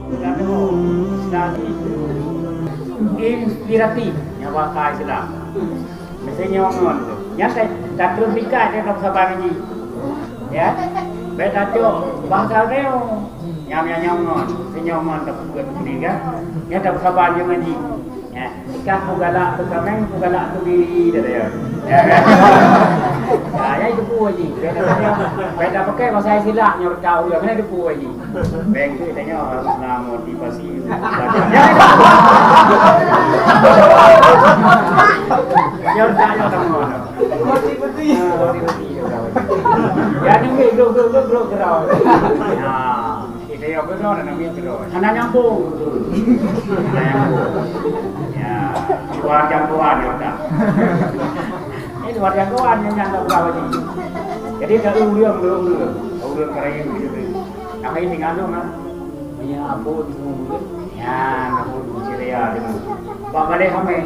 Islam inspiratif nyawa kai Islam. Misalnya orang tu, yang tak terpikat dia nak sabar ni. Ya, beta tu bahasa dia nyam-nyam senyaman tak buat begini kan. Yang tak sabar dia ni. Ya, ikan pugalak tu kameng pugalak tu diri dia. Ya kan? Ya itu pun ni. Beta pakai bahasa Islam yang tahu dia kena itu pun ni. Beng tu tanya nama motivasi. Yang tanya nama. Motivasi. Ya ni bro kerau. Ya. Kita yang benar dan namanya kerau. Anak nyambung. Ya, luar jangkauan ya tak. Ini luar jangkauan yang nyanda berapa ni. Jadi kalau ulang kerayu gitu. Yang ini tinggal dong kan. Punya abu di semua. Ya, abu di Syria dengan. Pak balai hame.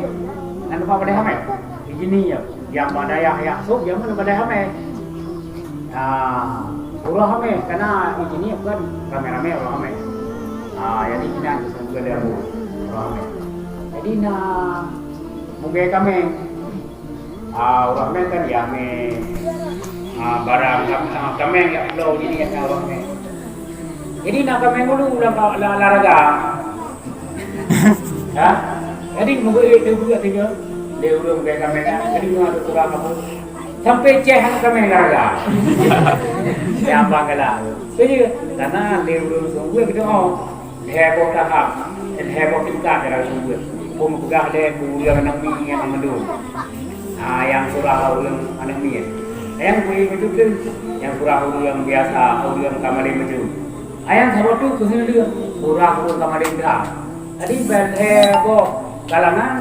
Nanti pak balai hame. Begini ya. Yang pada yang sok yang mana balai hame. Ulah hame karena ini bukan kamera ulah hame. Jadi kita semua dia ulah hame. Jadi mungkin kami orang kami kan ya barang kami yang flow ini kan orang kami. Jadi kami dulu olahraga. Ya, jadi mungkin itu juga tiga. Dia udah mungkin kami kan. Jadi ada kurang kamu sampai ceh kami olahraga. Siapa kalah? Jadi karena dia udah sungguh kita heboh tahap, heboh tingkat dalam sungguh. Pun pegah dia kuliah anak mi yang madu. Yang surah ulang anak mi. Yang kuliah madu tu, yang surah ulang biasa, ulang kamali madu. Yang sama tu kusin dia, surah ulang kamali dah. Jadi berhebo kalangan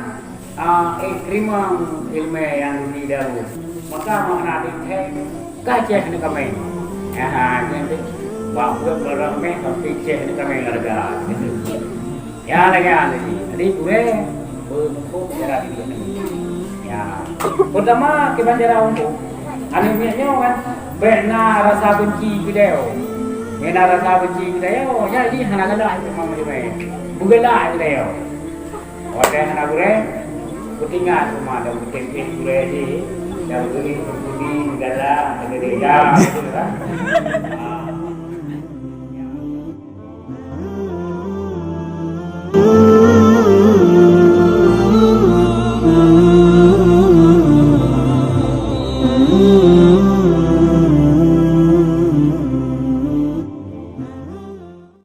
terima ilmu yang tidak. Maka makna dia kaceh ni kami. Jadi bahawa beramai kami kaceh ni kami larga. Ya lagi. Jadi pure bermuka cara dia ni. Ya. Pertama kita cara untuk animenya kan benar rasa benci kita. Benar rasa benci kita. Jadi hana-hana itu memang dia. Bukanlah dia. Orang hana pure ketinggalan rumah dan tempat pure di dan beri negara negara.